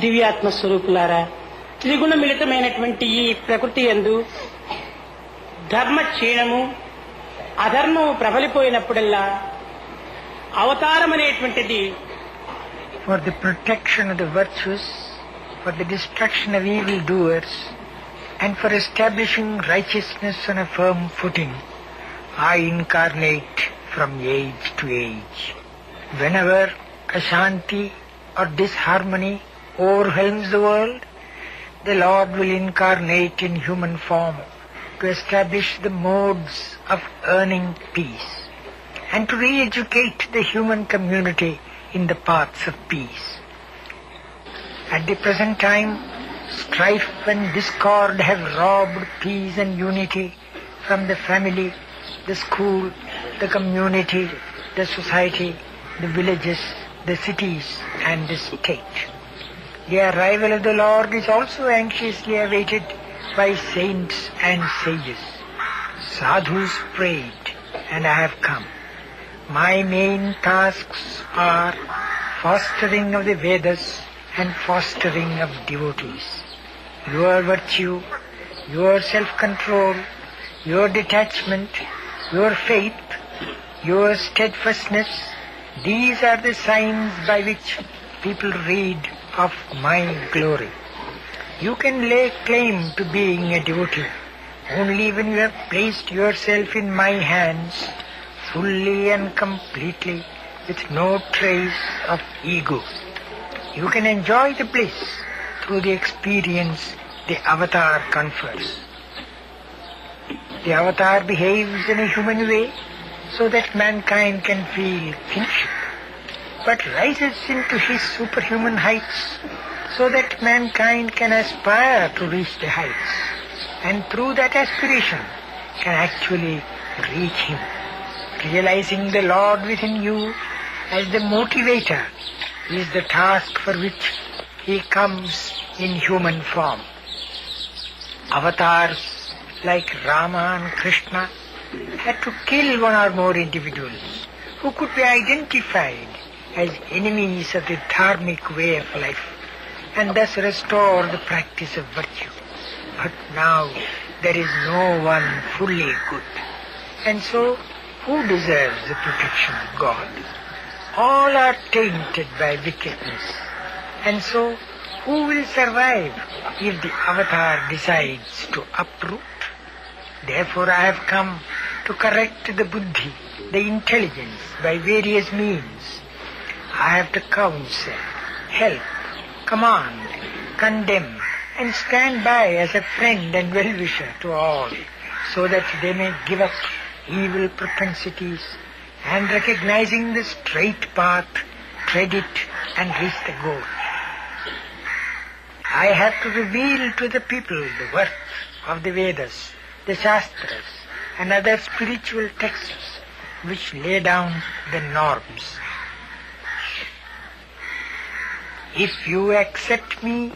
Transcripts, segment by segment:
దివ్యాత్మ స్వరూపులారా, త్రిగుణ మిళితమైనటువంటి ఈ ప్రకృతి యందు ధర్మ క్షీణము అధర్మము ప్రబలిపోయినప్పుడల్లా అవతారం అనేటువంటిది for the protection of the virtuous, for the destruction of evil doers, and for establishing righteousness on a firm footing, I incarnate from age to age. Whenever Ashanti or disharmony overwhelms the world, the Lord will incarnate in human form to establish the modes of earning peace and to re-educate the human community in the paths of peace. At the present time, strife and discord have robbed peace and unity from the family, the school, the community, the society, the villages, the cities and the state. The arrival of the Lord is also anxiously awaited by saints and sages. Sadhus prayed, and I have come. My main tasks are fostering of the Vedas and fostering of devotees. Your virtue, your self-control, your detachment, your faith, your steadfastness, these are the signs by which people read of my glory. You can lay claim to being a devotee only when you have placed yourself in my hands fully and completely with no trace of ego. You can enjoy the bliss through the experience the avatar confers. The avatar behaves in a human way so that mankind can feel kinship, but rises into his superhuman heights so that mankind can aspire to reach the heights, and through that aspiration can actually reach him. Realizing the Lord within you as the motivator is the task for which he comes in human form. Avatars like Rama and Krishna had to kill one or more individuals who could be identified as enemies of the dharmic way of life and thus restore the practice of virtue. But now there is no one fully good. And so, who deserves the protection of God? All are tainted by wickedness. And so, who will survive if the avatar decides to uproot? Therefore I have come to correct the buddhi, the intelligence, by various means. I have to counsel, help, command, condemn, and stand by as a friend and well-wisher to all, so that they may give up evil propensities and, recognizing the straight path, tread it and reach the goal. I have to reveal to the people the worth of the Vedas, the Shastras, and other spiritual texts which lay down the norms. If you accept me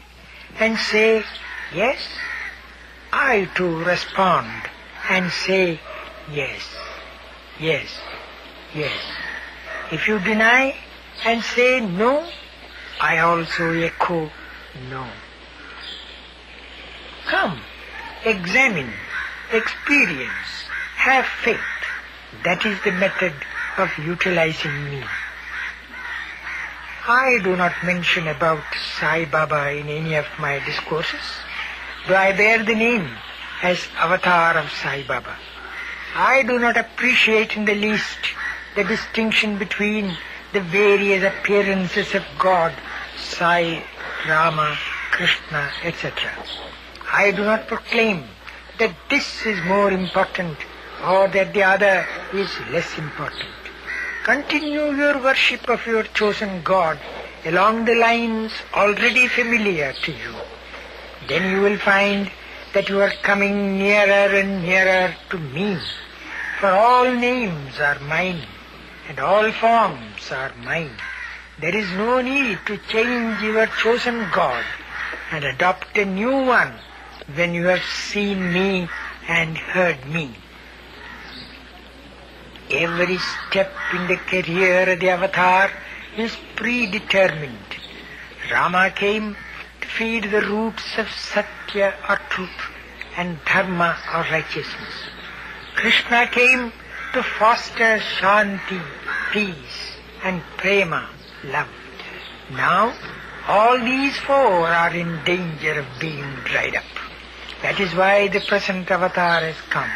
and say yes, I too respond and say yes, yes, yes. If you deny and say no, I also echo no. Come, examine, experience, have faith. That is the method of utilizing me. I do not mention about Sai Baba in any of my discourses, though I bear the name as Avatar of Sai Baba. I do not appreciate in the least the distinction between the various appearances of God, Sai, Rama, Krishna, etc. I do not proclaim that this is more important or that the other is less important. Continue your worship of your chosen God along the lines already familiar to you. Then you will find that you are coming nearer and nearer to me. For all names are mine and all forms are mine. There is no need to change your chosen God and adopt a new one when you have seen me and heard me. Every step in the career of the avatar is predetermined. Rama came feed the roots of Satya or truth and Dharma or righteousness. Krishna came to foster Shanti, peace, and Prema, love. Now, all these four are in danger of being dried up. That is why the present avatar has come.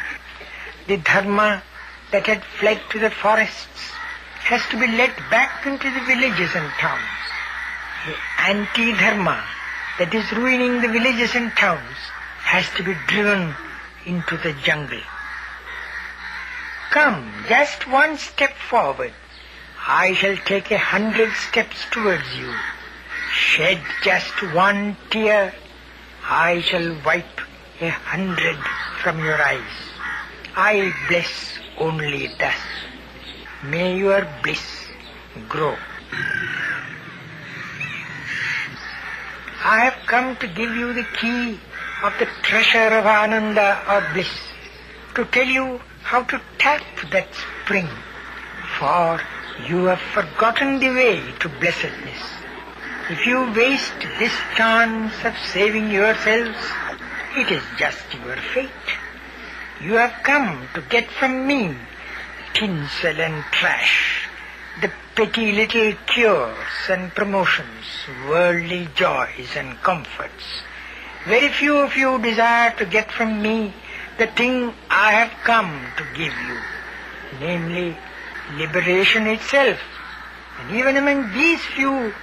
The Dharma that had fled to the forests has to be led back into the villages and towns. The anti-Dharma that is ruining the villages and towns has to be driven into the jungle. Come, just one step forward. I shall take 100 steps towards you. Shed just one tear. I shall wipe 100 from your eyes. I bless only thus. May your bliss grow. I have come to give you the key of the treasure of Ananda or bliss, to tell you how to tap that spring, for you have forgotten the way to blessedness. If you waste this chance of saving yourselves, it is just your fate. You have come to get from me tinsel and trash, the petty little cures and promotions, worldly joys and comforts. Very few of you desire to get from me the thing I have come to give you, namely liberation itself. And even among these few,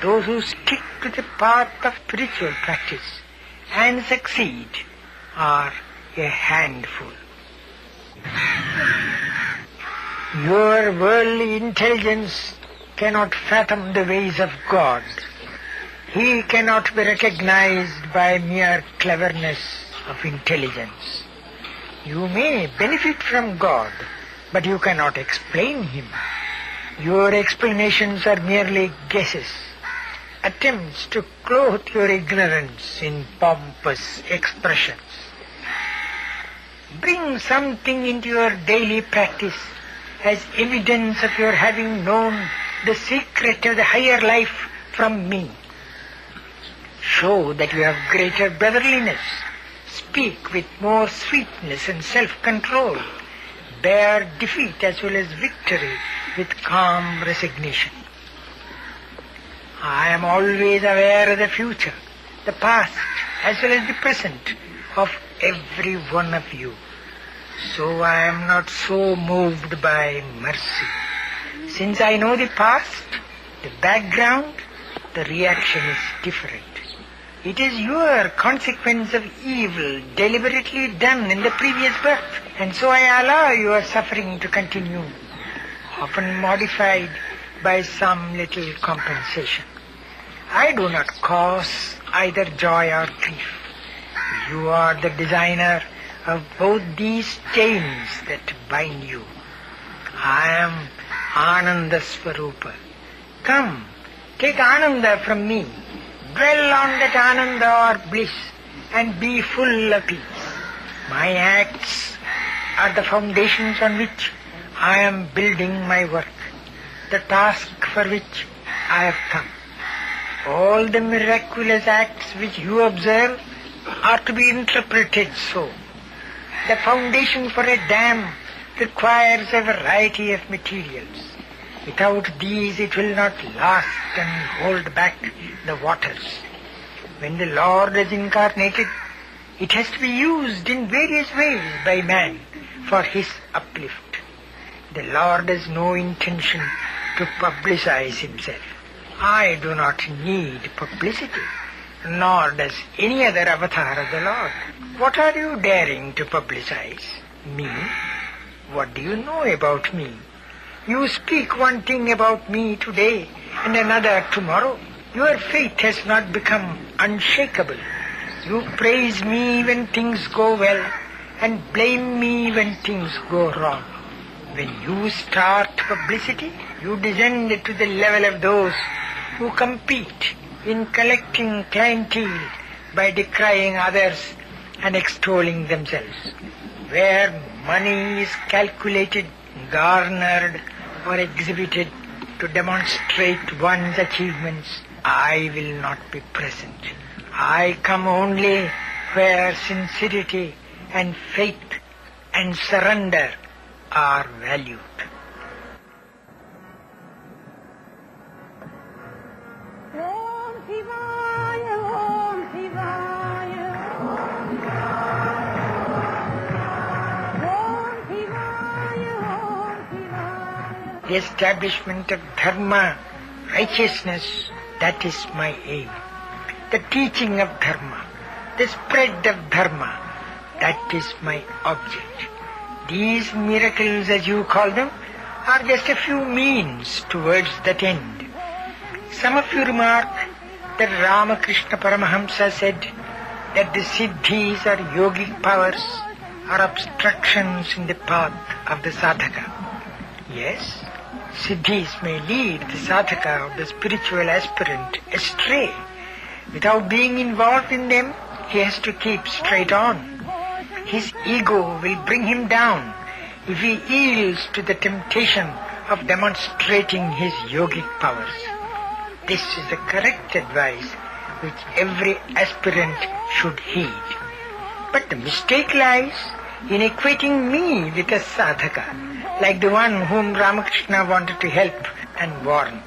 those who stick to the path of spiritual practice and succeed are a handful. Your worldly intelligence cannot fathom the ways of God. He cannot be recognized by mere cleverness of intelligence. You may benefit from God, but you cannot explain Him. Your explanations are merely guesses, attempts to clothe your ignorance in pompous expressions. Bring something into your daily practice as evidence of your having known the secret of the higher life from me. Show that you have greater brotherliness. Speak with more sweetness and self-control. Bear defeat as well as victory with calm resignation. I am always aware of the future, the past, as well as the present of every one of you. So I am not so moved by mercy. Since I know the past, the background, the reaction is different. It is your consequence of evil deliberately done in the previous birth, and so I allow your suffering to continue, often modified by some little compensation. I do not cause either joy or grief. You are the designer of both these chains that bind you. I am Ananda Swarupa. Come, take Ananda from me. Dwell on that Ananda or bliss and be full of peace. My acts are the foundations on which I am building my work, the task for which I have come. All the miraculous acts which you observe are to be interpreted so. The foundation for a dam requires a variety of materials. Without these it will not last and hold back the waters. When the Lord is incarnated, it has to be used in various ways by man for his uplift. The Lord has no intention to publicize himself. I do not need publicity, nor does any other avatar of the Lord. What are you daring to publicize? Me? What do you know about me? You speak one thing about me today and another tomorrow. Your faith has not become unshakable. You praise me when things go well and blame me when things go wrong. When you start publicity, you descend to the level of those who compete in collecting clientele by decrying others and extolling themselves. Where money is calculated, garnered, or exhibited to demonstrate one's achievements, I will not be present. I come only where sincerity and faith and surrender are valued. Om Shivaya, Om Shivaya. Om Shivaya, Om Shivaya. The establishment of dharma, righteousness, that is my aim. The teaching of dharma, the spread of dharma, that is my object. These miracles, as you call them, are just a few means towards that end. Some of you remark that Ramakrishna Paramahamsa said that the siddhis or yogic powers are obstructions in the path of the sadhaka. Yes, siddhis may lead the sadhaka or the spiritual aspirant astray. Without being involved in them, he has to keep straight on. His ego will bring him down if he yields to the temptation of demonstrating his yogic powers. This is the correct advice which every aspirant should heed. But the mistake lies in equating me with a sadhaka, like the one whom Ramakrishna wanted to help and warn.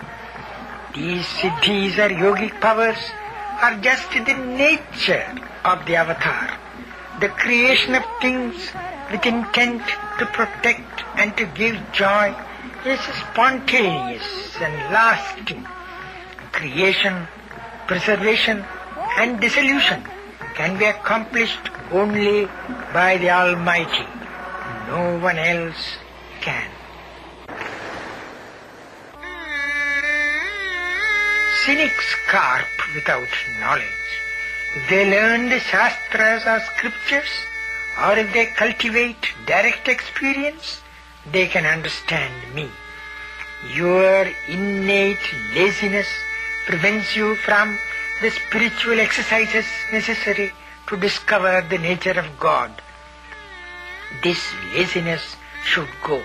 These siddhis or yogic powers are just the nature of the avatar, the creation of things with intent to protect and to give joy is spontaneous and lasting. Creation, preservation and dissolution can be accomplished only by the Almighty. No one else can. Cynics carp without knowledge. If they learn the Shastras or scriptures, or if they cultivate direct experience, they can understand me. Your innate laziness prevents you from the spiritual exercises necessary to discover the nature of God. This laziness should go.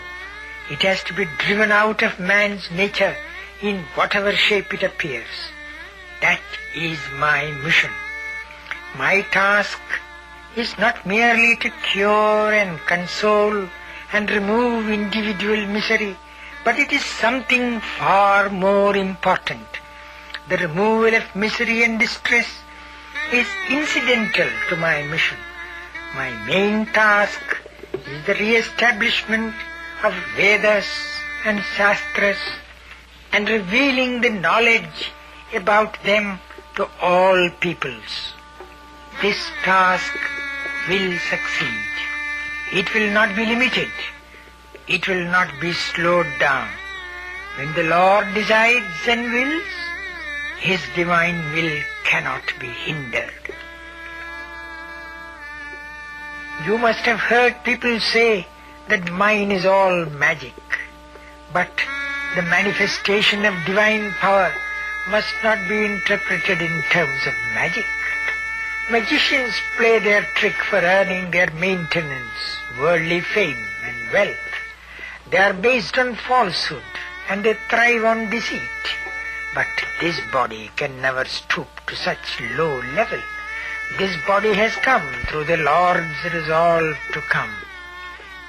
It has to be driven out of man's nature in whatever shape it appears. That is my mission. My task is not merely to cure and console and remove individual misery, but it is something far more important. The removal of misery and distress is incidental to my mission. My main task is the re-establishment of Vedas and Shastras and revealing the knowledge about them to all peoples. This task will succeed. It will not be limited. It will not be slowed down. When the Lord decides and wills, His divine will cannot be hindered. You must have heard people say that mine is all magic, but the manifestation of divine power must not be interpreted in terms of magic. Magicians play their trick for earning their maintenance, worldly fame and wealth. They are based on falsehood and they thrive on deceit. But this body can never stoop to such low level. This body has come through the Lord's resolve to come.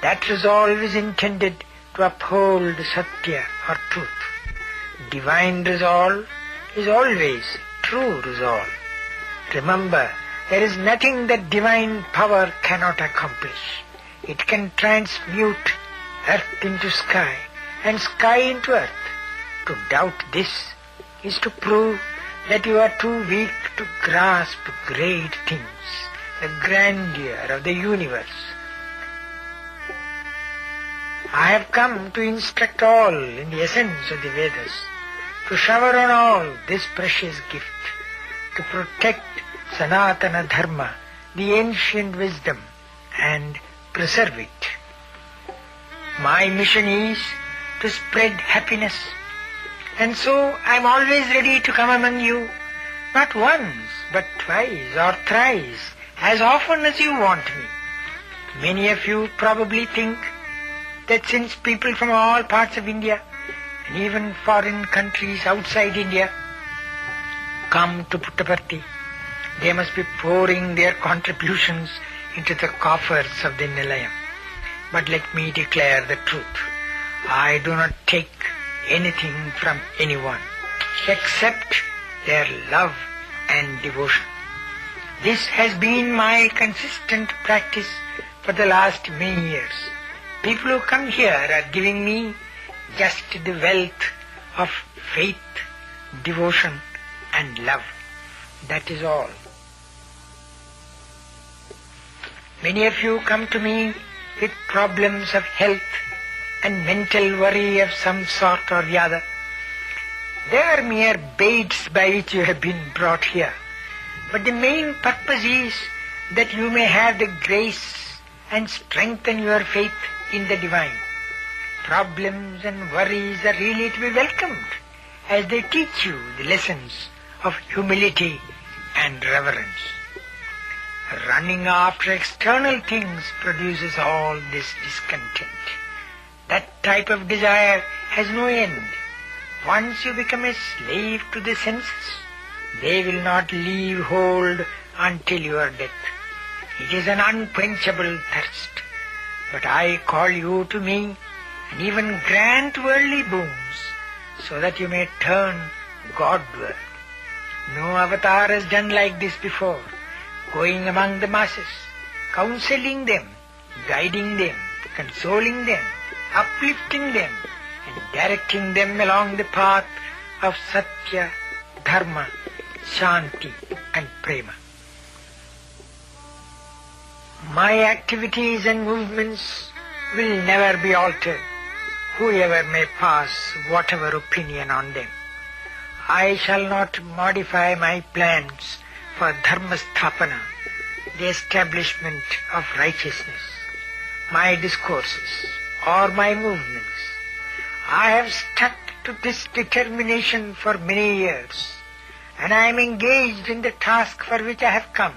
That resolve is intended to uphold Satya or truth. Divine resolve is always true resolve. Remember, there is nothing that divine power cannot accomplish. It can transmute earth into sky and sky into earth. To doubt this is to prove that you are too weak to grasp great things, the grandeur of the universe. I have come to instruct all in the essence of the Vedas, to shower on all this precious gift, to protect Sanatana Dharma, the ancient wisdom, and preserve it. My mission is to spread happiness, and so I am always ready to come among you, not once, but twice or thrice, as often as you want me. Many of you probably think that since people from all parts of India, and even foreign countries outside India, come to Puttaparthi, they must be pouring their contributions into the coffers of the Nilayam. But let me declare the truth. I do not take anything from anyone except their love and devotion. This has been my consistent practice for the last many years. People who come here are giving me just the wealth of faith, devotion and love. That is all. Many of you come to me with problems of health and mental worry of some sort or the other. They are mere baits by which you have been brought here. But the main purpose is that you may have the grace and strengthen your faith in the divine. Problems and worries are really to be welcomed as they teach you the lessons of humility and reverence. Running after external things produces all this discontent. That type of desire has no end. Once you become a slave to the senses, they will not leave hold until your death. It is an unquenchable thirst. But I call you to me and even grant worldly boons so that you may turn Godward. No avatar has done like this before, going among the masses, counseling them, guiding them, consoling them, uplifting them, and directing them along the path of Satya, Dharma, Shanti and Prema. My activities and movements will never be altered, whoever may pass whatever opinion on them. I shall not modify my plans for Dharma Sthapana, the establishment of righteousness, my discourses or my movements. I have stuck to this determination for many years, and I am engaged in the task for which I have come,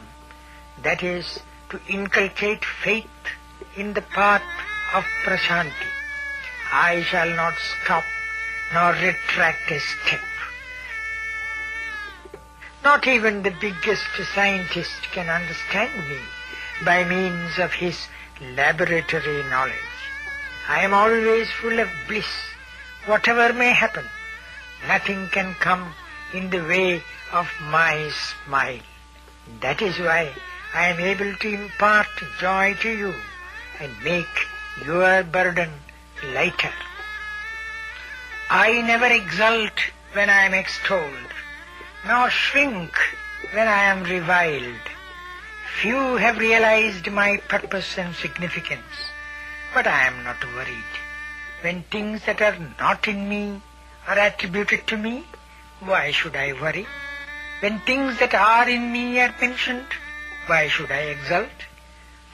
that is, to inculcate faith in the path of Prashanti. I shall not stop nor retract a step. Not even the biggest scientist can understand me by means of his laboratory knowledge. I am always full of bliss, whatever may happen. Nothing can come in the way of my smile. That is why I am able to impart joy to you and make your burden lighter. I never exult when I am extolled, nor shrink when I am reviled. Few have realized my purpose and significance, but I am not worried. When things that are not in me are attributed to me, why should I worry? When things that are in me are mentioned, why should I exult?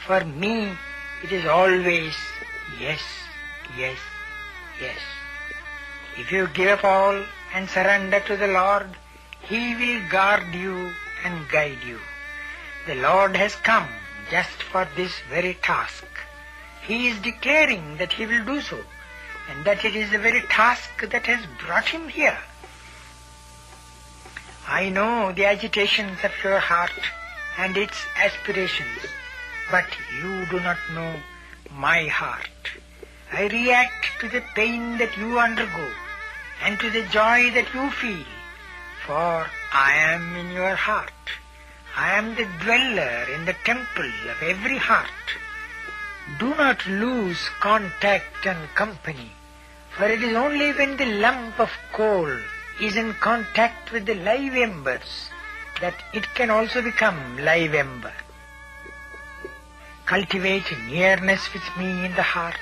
For me, it is always yes, yes, yes. If you give up all and surrender to the Lord, He will guard you and guide you. The Lord has come just for this very task. He is declaring that He will do so, and that it is the very task that has brought Him here. I know the agitations of your heart and its aspirations, but you do not know my heart. I react to the pain that you undergo and to the joy that you feel, for I am in your heart. I am the dweller in the temple of every heart. Do not lose contact and company, for it is only when the lump of coal is in contact with the live embers that it can also become live ember. Cultivate nearness with me in the heart,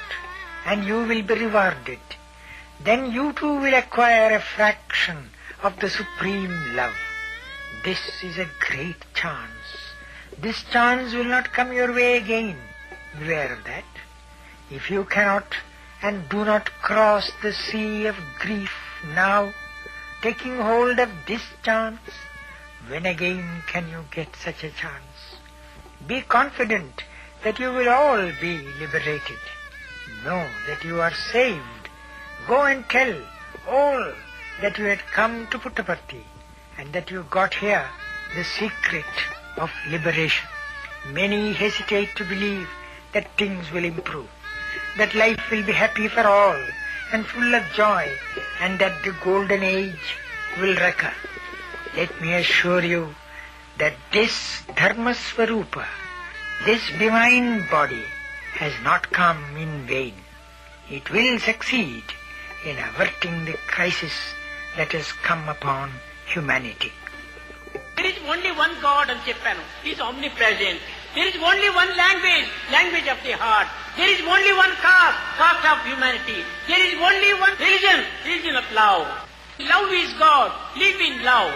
and you will be rewarded. Then you too will acquire a fraction of the supreme love. This is a great chance. This chance will not come your way again. Beware of that. If you cannot and do not cross the sea of grief now, taking hold of this chance, when again can you get such a chance? Be confident that you will all be liberated. Know that you are saved. Go and tell all that you had come to Puttaparthi, and that you got here the secret of liberation. Many hesitate to believe that things will improve, that life will be happy for all and full of joy, and that the golden age will recur. Let me assure you that this Dharma Swarupa, this divine body, has not come in vain. It will succeed in averting the crisis that has come upon humanity. There is only one God అని చెప్పాను. He is omnipresent. There is only one language, language of the heart. There is only one caste, caste of humanity. There is only one religion, religion of love. Love is God. Live in love.